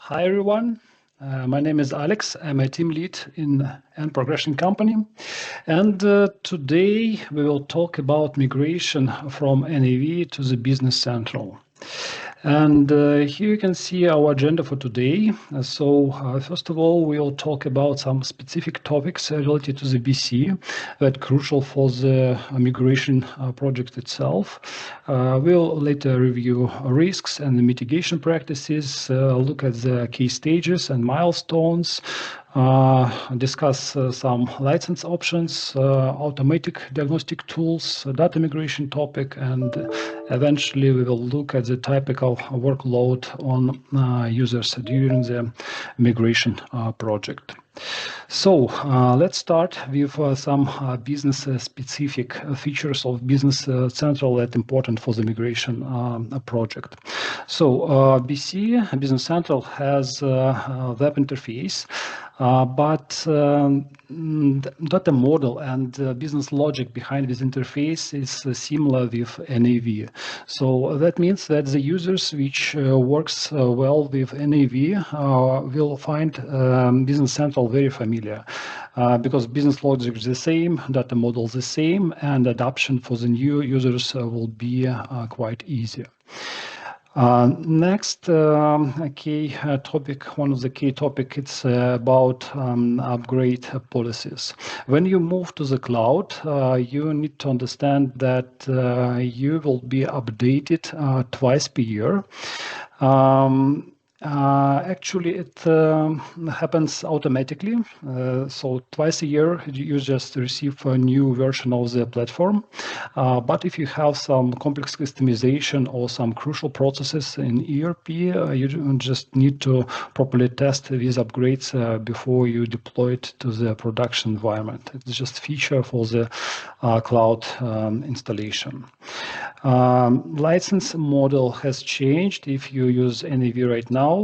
Hi everyone, my name is Alex. I'm a team lead in N.Progression company, and today we will talk about migration from NAV to the Business Central. And here you can see our agenda for today. First of all, we'll talk about some specific topics related to the BC that are crucial for the migration project itself. We'll later review risks and the mitigation practices, look at the key stages and milestones, discuss some license options, automatic diagnostic tools, data migration topic, and eventually we will look at the typical workload on users during the migration project. So let's start with some business-specific features of Business Central that are important for the migration project. So BC, Business Central, has a web interface, but data model and business logic behind this interface is similar with NAV. So that means that the users which works well with NAV will find Business Central very familiar because business logic is the same, data model is the same, and adoption for the new users will be quite easy. Next key topic, one of the key topics, it's about upgrade policies. When you move to the cloud, you need to understand that you will be updated twice per year. Actually, it happens automatically. So twice a year, you just receive a new version of the platform. But if you have some complex customization or some crucial processes in ERP, you just need to properly test these upgrades before you deploy it to the production environment. It's just a feature for the cloud installation. License model has changed. If you use NAV right now,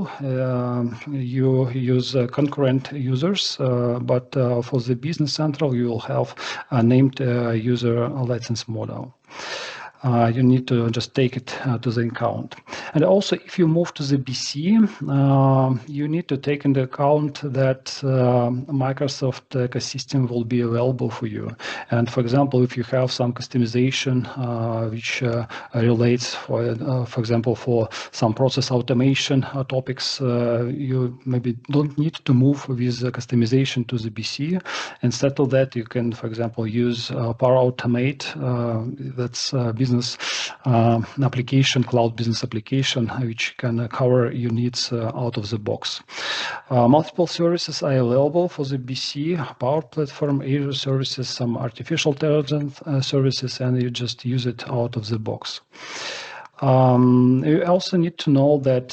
you use concurrent users, but for the Business Central, you will have a named user license model. You need to just take it to the account. And also, if you move to the BC, you need to take into account that Microsoft ecosystem will be available for you. And for example, if you have some customization which relates, for example, for some process automation topics, you maybe don't need to move with the customization to the BC. Instead of that, you can, for example, use Power Automate. That's business application, cloud business application, which can cover your needs out of the box. Multiple services are available for the BC, Power Platform, Azure services, some artificial intelligence services, and you just use it out of the box. You also need to know that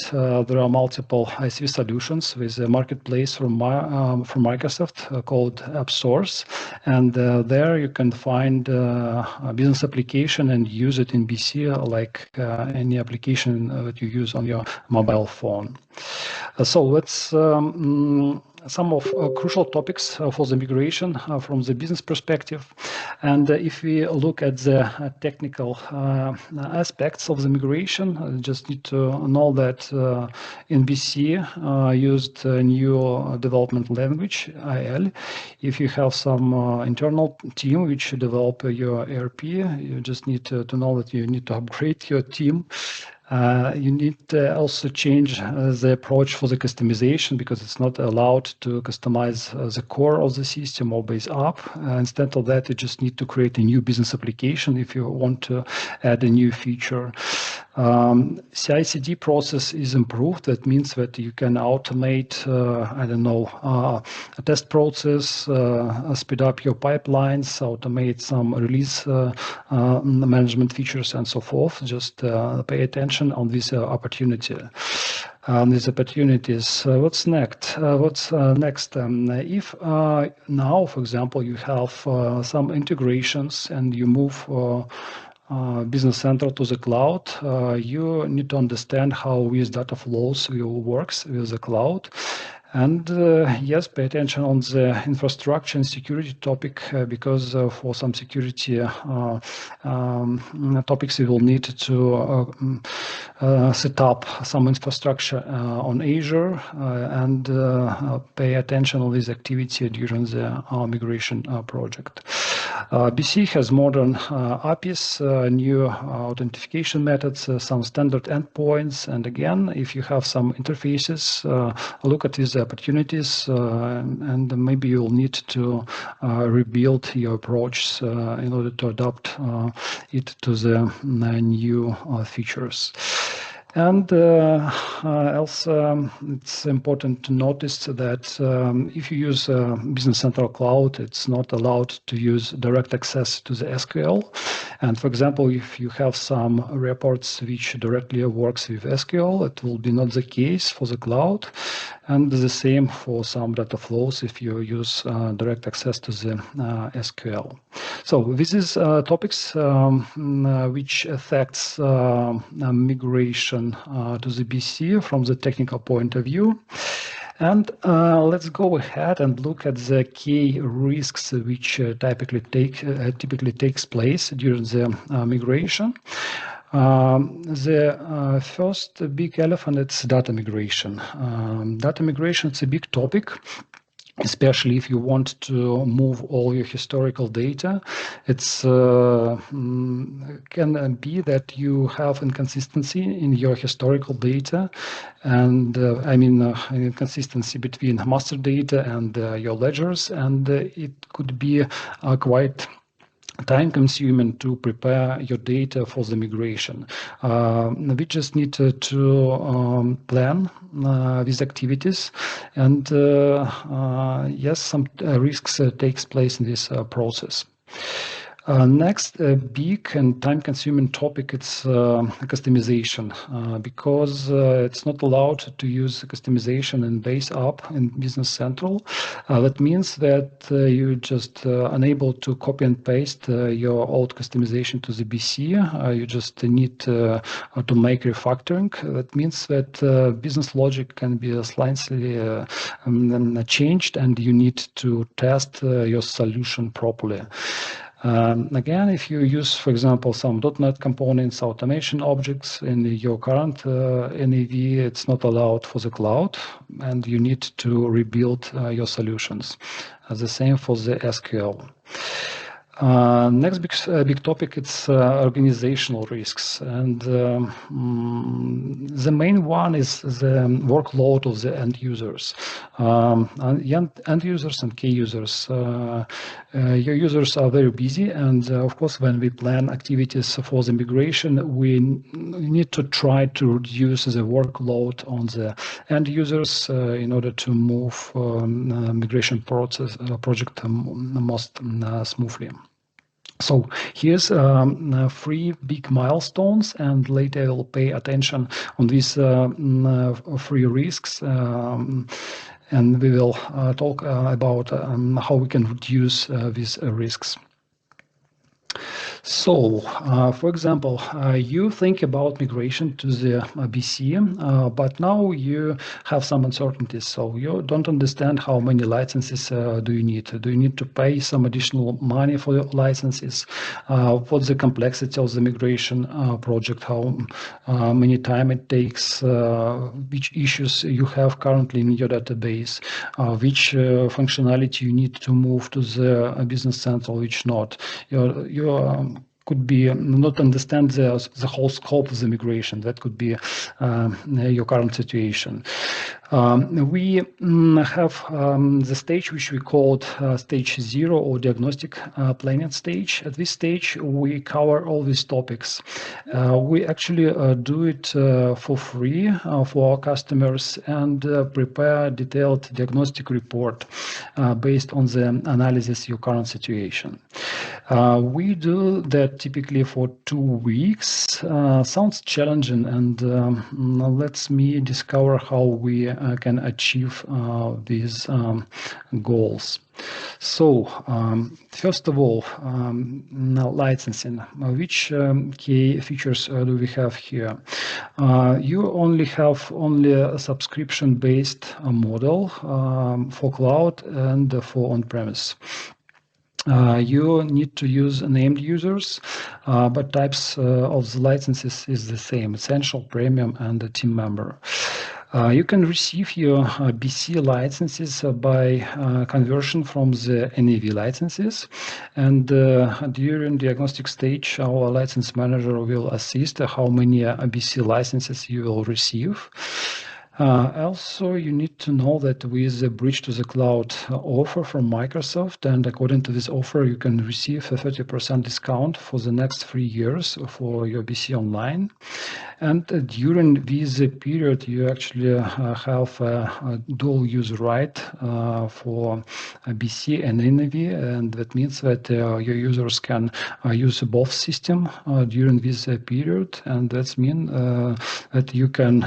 there are multiple ISV solutions with a marketplace from Microsoft called AppSource, and there you can find a business application and use it in BC like any application that you use on your mobile phone. So let's some of crucial topics for the migration from the business perspective. And if we look at the technical aspects of the migration, just need to know that in BC used a new development language, IL. If you have some internal team which develop your ERP, you just need to know that you need to upgrade your team. You need to also change the approach for the customization because it's not allowed to customize the core of the system or base app. Instead of that, you just need to create a new business application if you want to add a new feature. CI/CD process is improved. That means that you can automate, a test process, speed up your pipelines, automate some release management features, and so forth. Just pay attention on this opportunity. These opportunities. What's next? If now, for example, you have some integrations and you move Business Central to the cloud, you need to understand how these data flows will work with the cloud. And yes, pay attention on the infrastructure and security topic because for some security topics you will need to set up some infrastructure on Azure and pay attention on this activity during the migration project. BC has modern APIs, new authentication methods, some standard endpoints, and again, if you have some interfaces, look at these opportunities, and maybe you'll need to rebuild your approach in order to adapt it to the new features. And also, it's important to notice that if you use Business Central Cloud, it's not allowed to use direct access to the SQL. And for example, if you have some reports which directly works with SQL, it will be not the case for the cloud. And the same for some data flows if you use direct access to the SQL. So this is topics which affects migration to the BC from the technical point of view. And let's go ahead and look at the key risks which typically takes place during the migration. The first big elephant is data migration. Data migration is a big topic, especially if you want to move all your historical data. It's can be that you have inconsistency in your historical data, and I mean inconsistency between master data and your ledgers, and it could be quite time-consuming to prepare your data for the migration. We just need to plan these activities, and yes, some risks takes place in this process. Next, a big and time-consuming topic is customization, because it's not allowed to use customization in base app in Business Central. That means that you just unable to copy and paste your old customization to the BC. You just need to make refactoring. That means that business logic can be slightly changed, and you need to test your solution properly. Again, if you use, for example, some .NET components, automation objects in your current NAV, it's not allowed for the cloud, and you need to rebuild your solutions. The same for the SQL. Next big topic is organizational risks, and the main one is the workload of the end users. End users and key users. Your users are very busy, and of course, when we plan activities for the migration, we need to try to reduce the workload on the end users in order to move migration project most smoothly. So here's 3 big milestones, and later I will pay attention on these 3 risks, and we will talk about how we can reduce these risks. So, for example, you think about migration to the BC, but now you have some uncertainties. So you don't understand how many licenses do you need. Do you need to pay some additional money for your licenses? What's the complexity of the migration project? How many time it takes? Which issues you have currently in your database? Which functionality you need to move to the Business Central, which not? You could be not understand the whole scope of the migration. That could be your current situation. We have the stage which we called stage 0 or diagnostic planning stage. At this stage, we cover all these topics. We actually do it for free for our customers and prepare detailed diagnostic report based on the analysis of your current situation. We do that typically for 2 weeks. Sounds challenging, and let me discover how we can achieve these goals. So, first of all, now licensing. Which key features do we have here? You only have a subscription-based model for cloud and for on-premise. You need to use named users, but types of the licenses is the same: essential, premium, and a team member. You can receive your BC licenses by conversion from the NAV licenses, and during diagnostic stage, our license manager will assist how many BC licenses you will receive. Also, you need to know that with the bridge to the cloud offer from Microsoft, and according to this offer, you can receive a 30% discount for the next 3 years for your BC Online. And during this period, you actually have a dual use right for BC and NAV, and that means that your users can use both systems during this period, and that means that you can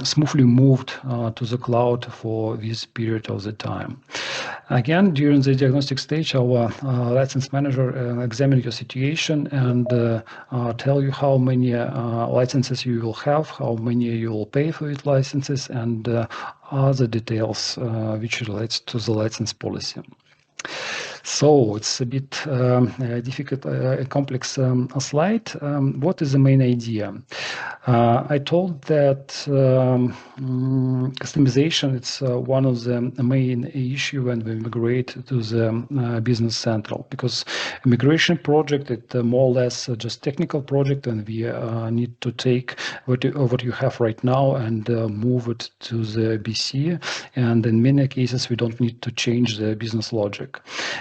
smoothly moved to the cloud for this period of the time. Again, during the diagnostic stage, our license manager examines your situation and tell you how many licenses you will have, how many you will pay for these licenses, and other details which relates to the license policy. So it's a bit difficult, complex slide. What is the main idea? I told that customization it's one of the main issue when we migrate to the Business Central, because migration project it's more or less just technical project, and we need to take what you have right now and move it to the BC, and in many cases we don't need to change the business logic.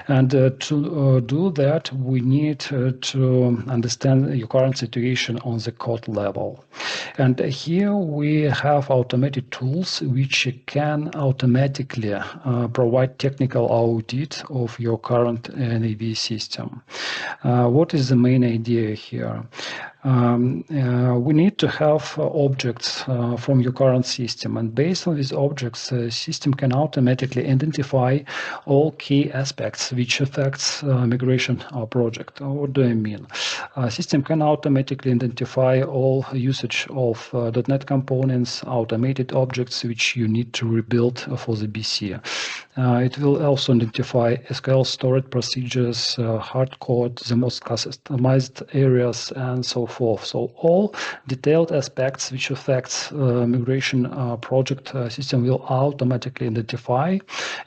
And to do that, we need to understand your current situation on the code level. And here we have automated tools which can automatically provide technical audit of your current NAV system. What is the main idea here? We need to have objects from your current system, and based on these objects, the system can automatically identify all key aspects which affects migration project. What do I mean? System can automatically identify all usage of .NET components, automated objects which you need to rebuild for the BC. It will also identify SQL storage procedures, hard code, the most customized areas, and so forth. So all detailed aspects which affects migration project system will automatically identify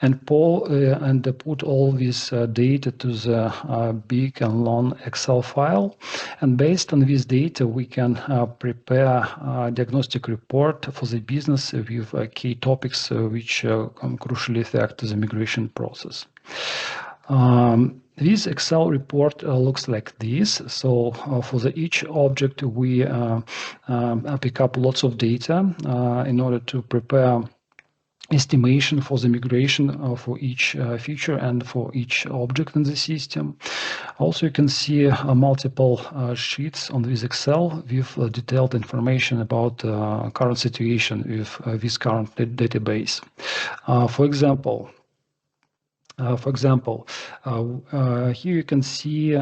and put all this data to the big and long Excel file. And based on this data, we can prepare a diagnostic report for the business with key topics which crucially affect the migration process. This Excel report looks like this. So for each object, we pick up lots of data in order to prepare estimation for the migration for each feature and for each object in the system. Also, you can see multiple sheets on this Excel with detailed information about current situation with this current database. For example, here you can see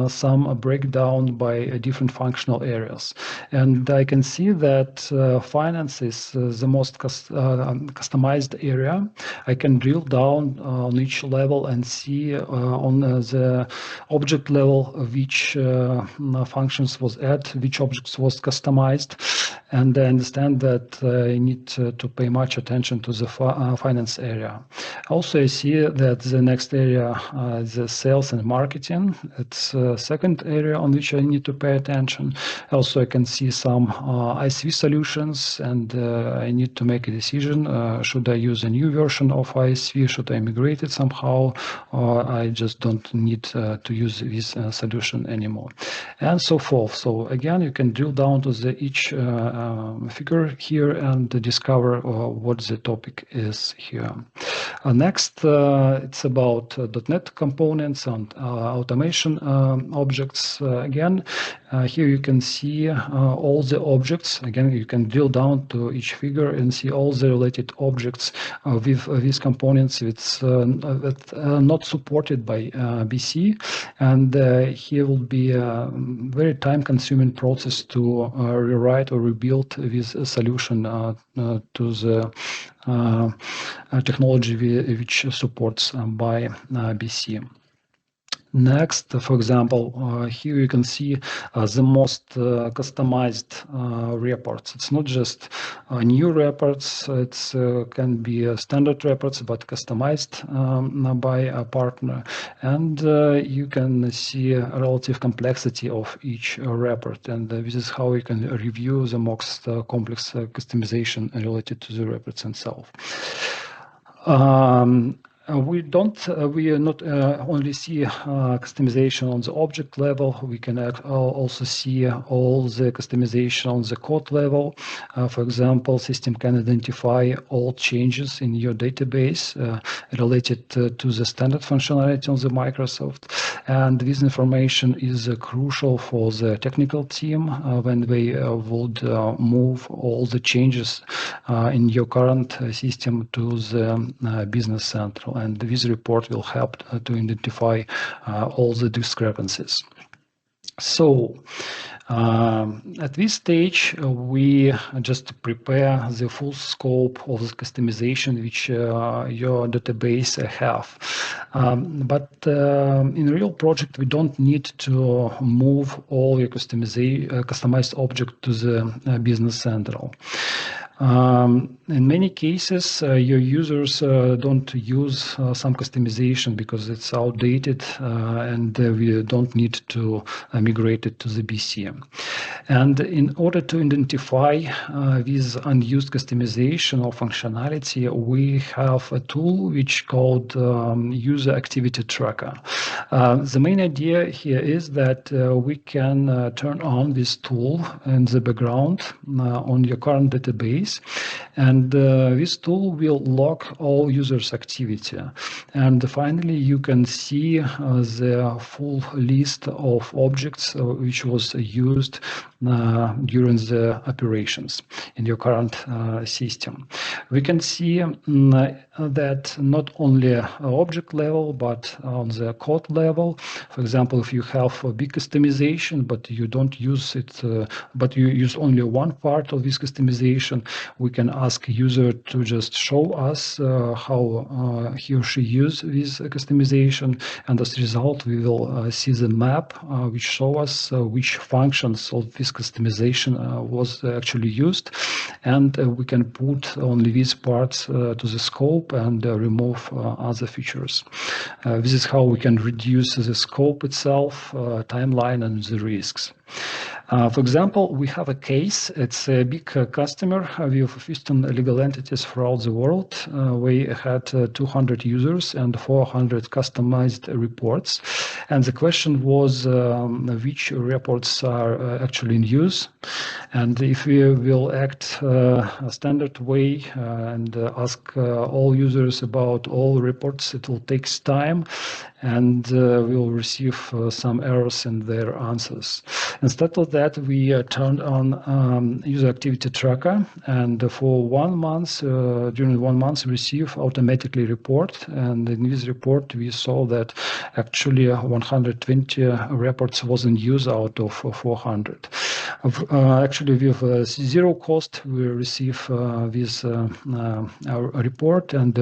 some breakdown by different functional areas. And I can see that finance is the most customized area. I can drill down on each level and see on the object level which functions was added, which objects was customized. And I understand that I need to pay much attention to the finance area. Also, I see that the next area is the sales and marketing. It's a second area on which I need to pay attention. Also, I can see some ISV solutions, and I need to make a decision. Should I use a new version of ISV? Should I migrate it somehow? Or I just don't need to use this solution anymore? And so forth. So again, you can drill down to each figure here and discover what the topic is here. Next, it's about .NET components and automation objects. Again, here you can see all the objects. Again, you can drill down to each figure and see all the related objects with these components that not supported by BC. And here will be a very time-consuming process to rewrite or rebuild this solution to the technology which supports by BC. Next, for example, here you can see the most customized reports. It's not just new reports, it can be standard reports, but customized by a partner. And you can see a relative complexity of each report. And this is how you can review the most complex customization related to the reports themselves. We not only see customization on the object level, we can also see all the customization on the code level. For example, system can identify all changes in your database related to the standard functionality on the Microsoft. And this information is crucial for the technical team when they would move all the changes in your current system to the Business Central. And this report will help to identify all the discrepancies. So at this stage, we just prepare the full scope of the customization which your database have. But in a real project, we don't need to move all your customized object to the Business Central. In many cases, your users don't use some customization because it's outdated and we don't need to migrate it to the BC. And in order to identify this unused customization or functionality, we have a tool which called User Activity Tracker. The main idea here is that we can turn on this tool in the background on your current database. And this tool will log all users' activity. And finally, you can see the full list of objects which was used during the operations in your current system. We can see that not only object level, but on the code level. For example, if you have a big customization, but you don't use it, but you use only one part of this customization, we can ask user to just show us how he or she use this customization, and as a result we will see the map which show us which functions of this customization was actually used, and we can put only these parts to the scope and remove other features. This is how we can reduce the scope itself, timeline, and the risks. For example, we have a case. It's a big customer with 15 legal entities throughout the world. We had 200 users and 400 customized reports. And the question was which reports are actually in use. And if we will act a standard way and ask all users about all reports, it will take time and we will receive some errors in their answers. Instead of that, we turned on User Activity Tracker, and for 1 month, during 1 month, we receive automatically report. And in this report, we saw that actually 120 reports was in use out of 400. Actually, with zero cost, we receive this report and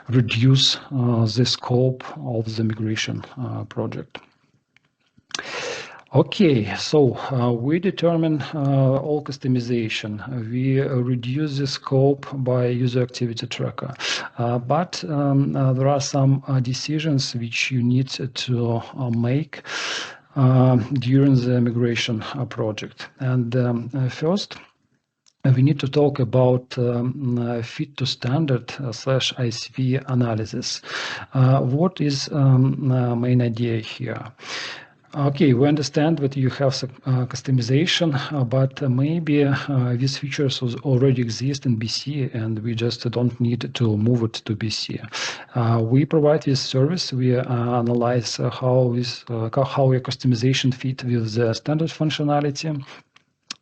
reduce the scope of the migration project. Okay, so we determine all customization. We reduce the scope by User Activity Tracker. But there are some decisions which you need to make during the migration project. And first, we need to talk about fit to standard / ICV analysis. What is main idea here? Okay, we understand that you have some customization, but maybe these features already exist in BC and we just don't need to move it to BC. We provide this service. We analyze how your customization fit with the standard functionality.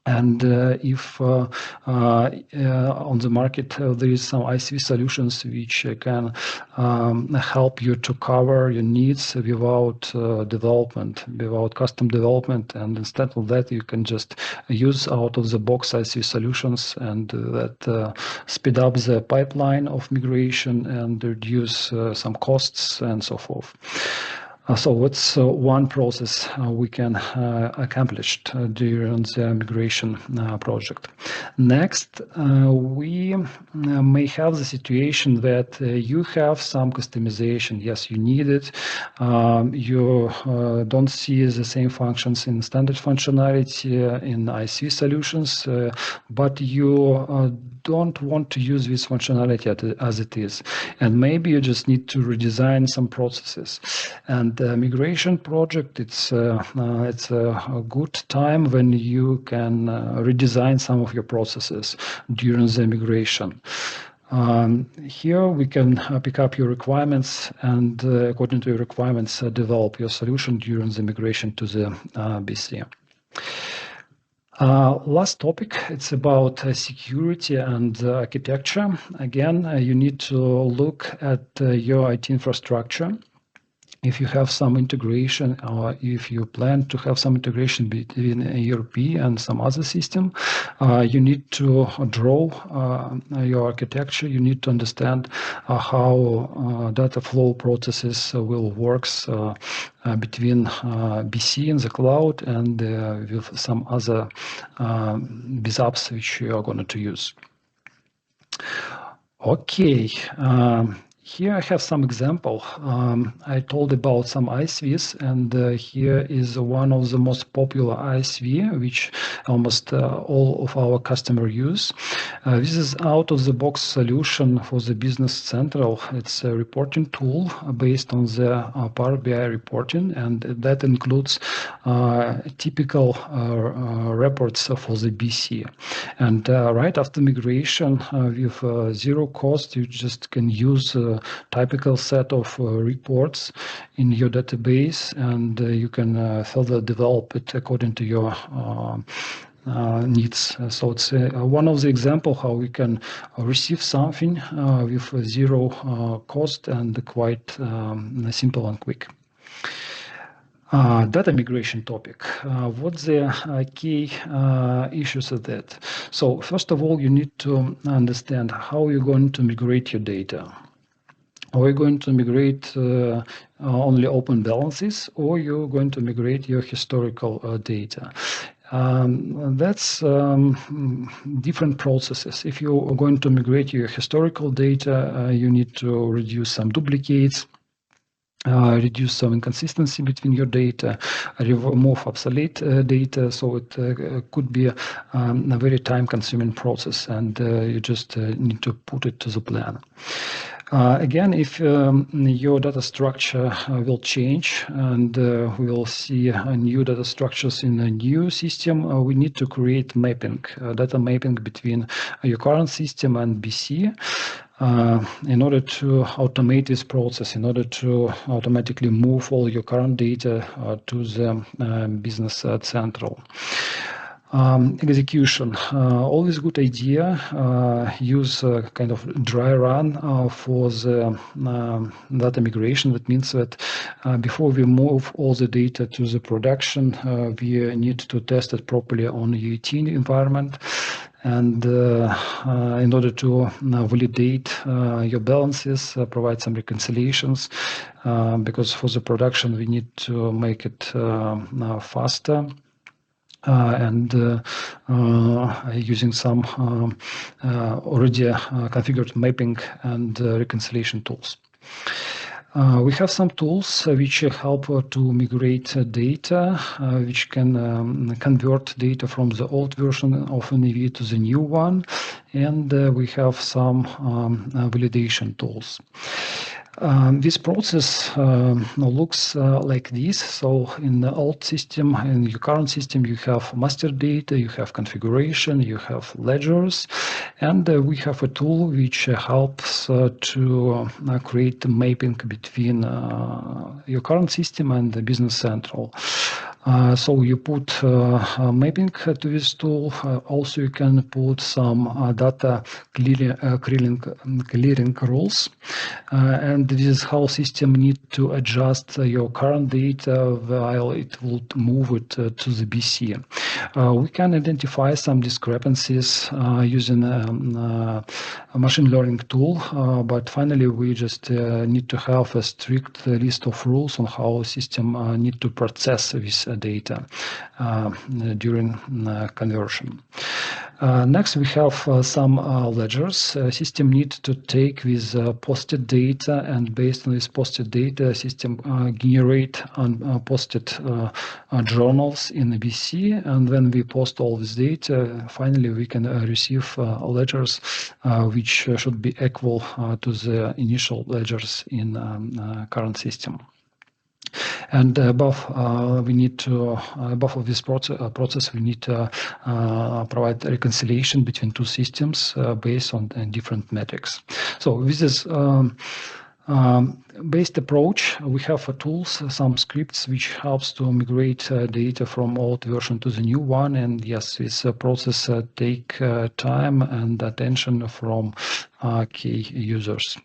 And if on the market there is some ICV solutions which can help you to cover your needs without development, without custom development, and instead of that you can just use out of the box ICV solutions, and that speed up the pipeline of migration and reduce some costs and so forth. So it's one process we can accomplish during the migration project. Next, we may have the situation that you have some customization. Yes, you need it. You don't see the same functions in standard functionality in IC solutions, but you don't want to use this functionality as it is. And maybe you just need to redesign some processes. And the migration project, it's a good time when you can redesign some of your processes during the migration. Here we can pick up your requirements and according to your requirements, develop your solution during the migration to the BC. Last topic, it's about security and architecture. Again, you need to look at your IT infrastructure. If you have some integration, or if you plan to have some integration between ERP and some other system, you need to draw your architecture. You need to understand how data flow processes will work between BC in the cloud and with some other BizApps which you are going to use. Okay. Here I have some example. I told about some ISVs, and here is one of the most popular ISV, which almost all of our customers use. This is out-of-the-box solution for the Business Central. It's a reporting tool based on the Power BI reporting, and that includes typical reports for the BC. And right after migration, with zero cost, you just can use typical set of reports in your database, and you can further develop it according to your needs. So it's one of the examples how we can receive something with zero cost and quite simple and quick. Data migration topic. What's the key issues of that? So first of all, you need to understand how you're going to migrate your data. Are you going to migrate only open balances, or you're going to migrate your historical data? That's different processes. If you are going to migrate your historical data, you need to reduce some duplicates, reduce some inconsistency between your data, remove obsolete data. So it could be a very time-consuming process, and you just need to put it to the plan. Again, if your data structure will change and we will see new data structures in a new system, we need to create mapping, data mapping between your current system and BC. In order to automate this process, in order to automatically move all your current data to the Business Central. Execution, always good idea. Use kind of dry run for the data migration. That means that before we move all the data to the production, we need to test it properly on UAT environment. And in order to validate your balances, provide some reconciliations, because for the production we need to make it faster. And using some already configured mapping and reconciliation tools. We have some tools which help to migrate data, which can convert data from the old version of NAV to the new one, and we have some validation tools. This process looks like this. So in the old system, in your current system, you have master data, you have configuration, you have ledgers, and we have a tool which helps to create a mapping between your current system and the Business Central. So you put mapping to this tool. Also, you can put some data clearing rules. And this is how system need to adjust your current data while it would move it to the BC. We can identify some discrepancies using a machine learning tool, but finally we just need to have a strict list of rules on how system need to process this data during conversion. Next, we have some ledgers. System needs to take this posted data, and based on this posted data, system generate posted journals in the BC. And when we post all this data, finally we can receive ledgers which should be equal to the initial ledgers in current system. And above of this process, we need to provide reconciliation between two systems based on different metrics. So this is based approach. We have tools, some scripts which helps to migrate data from old version to the new one. And yes, this process take time and attention from key users.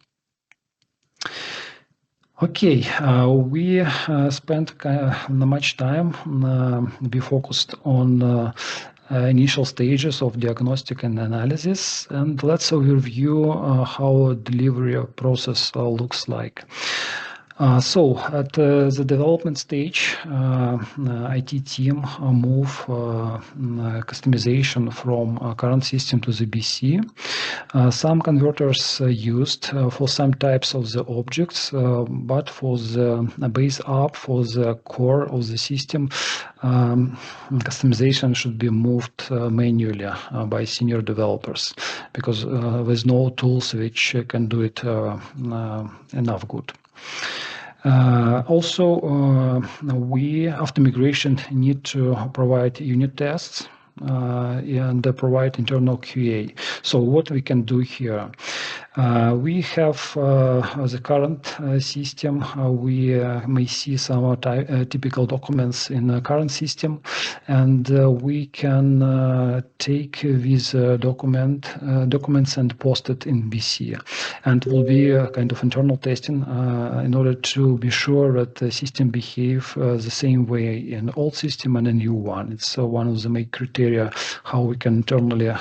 Okay, we spent much time. We focused on initial stages of diagnostic and analysis, and let's overview how delivery process looks like. So at the development stage, IT team move customization from current system to the BC. Some converters used for some types of the objects, but for the base app, for the core of the system, customization should be moved manually by senior developers, because there's no tools which can do it enough good. Also, we, after migration, need to provide unit tests and provide internal QA. So what we can do here? We have the current system. We may see some typical documents in the current system, and we can take these documents and post it in BC. And it will be a kind of internal testing in order to be sure that the system behave the same way in old system and a new one. It's one of the main criteria how we can internally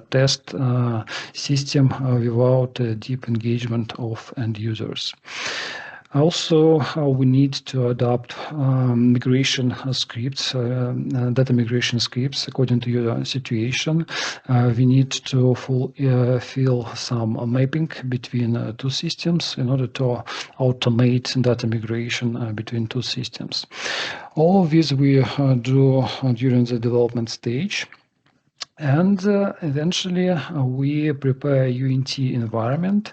test system without deep engagement of end users. Also, we need to adopt migration scripts, data migration scripts according to your situation. We need to fill some mapping between two systems in order to automate data migration between two systems. All of this we do during the development stage. And eventually we prepare UNT environment,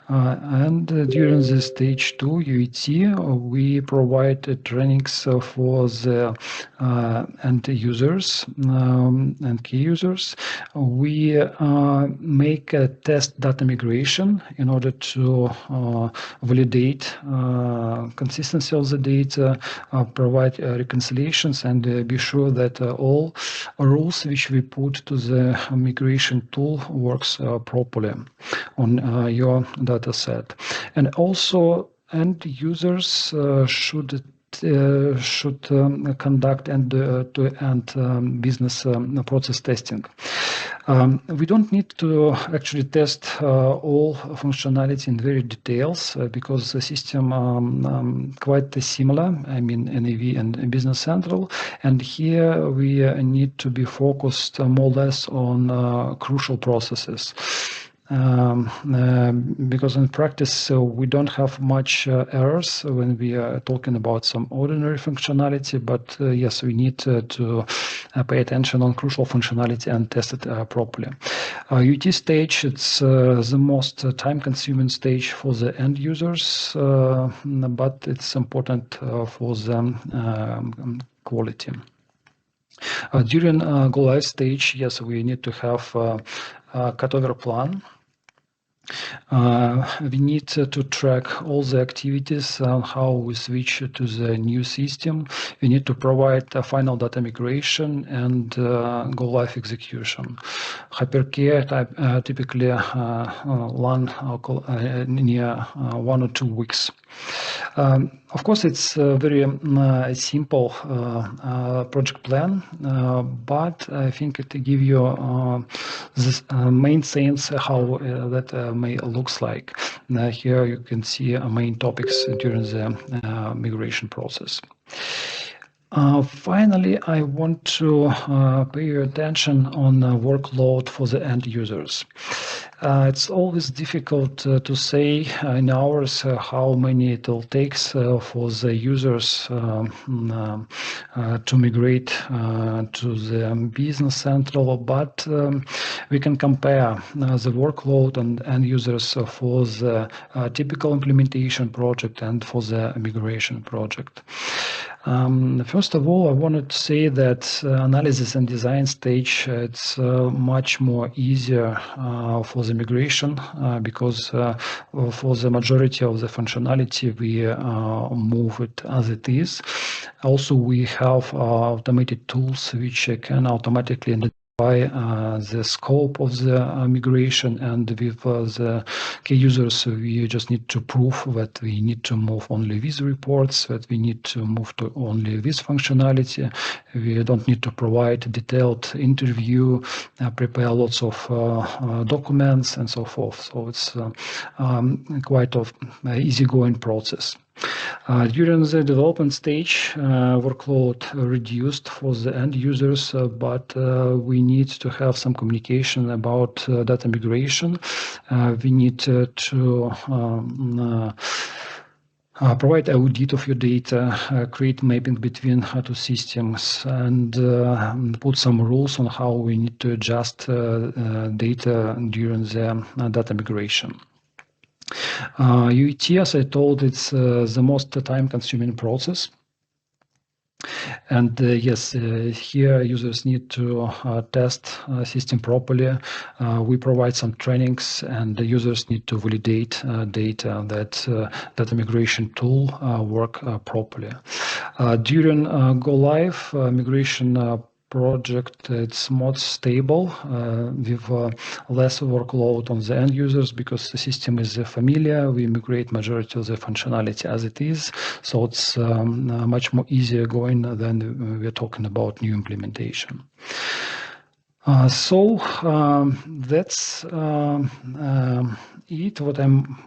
and during the stage 2 UAT we provide trainings for the end users and key users. We make a test data migration in order to validate consistency of the data, provide reconciliations, and be sure that all rules which we put to the migration tool works properly on your data set. And also end users should conduct end-to-end business process testing. We don't need to actually test all functionality in very details because the system quite similar, I mean NAV and Business Central, and here we need to be focused more or less on crucial processes. because in practice we don't have much errors when we are talking about some ordinary functionality, but yes, we need to pay attention on crucial functionality and test it properly. UT stage, it's the most time-consuming stage for the end users, but it's important for the quality. During go live stage, yes, we need to have a cutover plan. We need to track all the activities on how we switch to the new system. We need to provide a final data migration and go live execution. Hypercare typically run near 1 or 2 weeks. Of course, it's a very simple project plan, but I think it gives you the main sense how that may looks like. Here you can see main topics during the migration process. Finally, I want to pay your attention on workload for the end users. It's always difficult to say in hours how many it will take for the users to migrate to the Business Central, but we can compare the workload and end users for the typical implementation project and for the migration project. First of all, I wanted to say that analysis and design stage, it's much more easier for the migration because for the majority of the functionality, we move it as it is. Also, we have automated tools which can automatically identify the scope of the migration, and with the key users, we just need to prove that we need to move only these reports, that we need to move to only this functionality. We don't need to provide detailed interview, prepare lots of documents, and so forth. So it's quite an easygoing process. During the development stage, workload reduced for the end users, but we need to have some communication about data migration. We need to provide audit of your data, create mapping between two systems, and put some rules on how we need to adjust data during the data migration. UET, as I told, it's the most time-consuming process. And yes, here users need to test system properly. We provide some trainings, and the users need to validate data that data migration tool work properly. During go live migration project, it's more stable with less workload on the end users because the system is familiar. We migrate majority of the functionality as it is, so it's much more easier going than we're talking about new implementation. So that's it, what I'm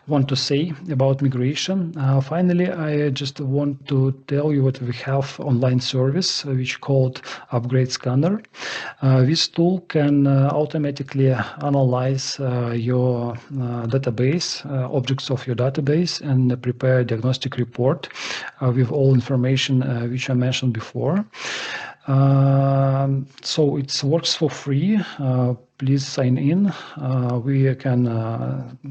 want to say about migration. Finally, I just want to tell you what we have online service, which called Upgrade Scanner. This tool can automatically analyze your database, objects of your database, and prepare a diagnostic report with all information which I mentioned before. So it works for free. Please sign in. We can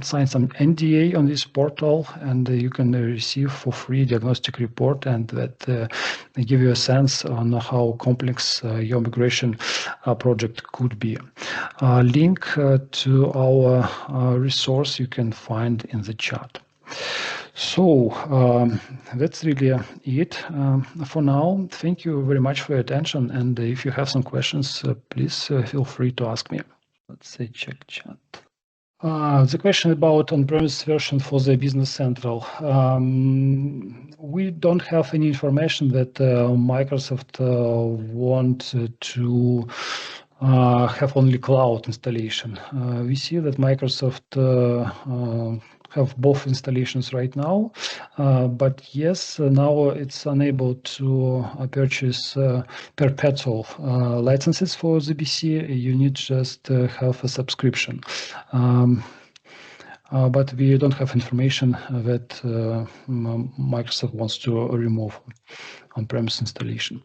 sign some NDA on this portal, and you can receive for free diagnostic report, and that give you a sense on how complex your migration project could be. Link to our resource you can find in the chat. So that's really it for now. Thank you very much for your attention, and if you have some questions, please feel free to ask me. Let's say check chat. The question about on-premise version for the Business Central. We don't have any information that Microsoft want to have only cloud installation. We see that Microsoft have both installations right now, but yes, now it's unable to purchase perpetual licenses for the BC. You need just have a subscription. But we don't have information that Microsoft wants to remove on-premise installation.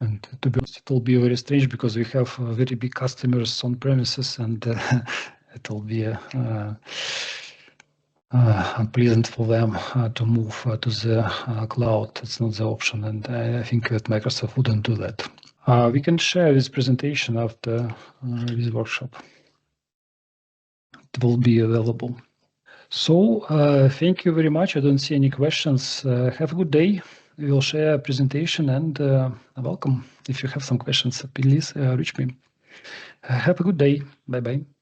And to be honest, it will be very strange because we have very big customers on premises, and it will be unpleasant for them to move to the cloud. It's not the option, and I think that Microsoft wouldn't do that. We can share this presentation after this workshop. It will be available. So thank you very much. I don't see any questions. Have a good day. We will share a presentation, and welcome. If you have some questions, please reach me. Have a good day. Bye-bye.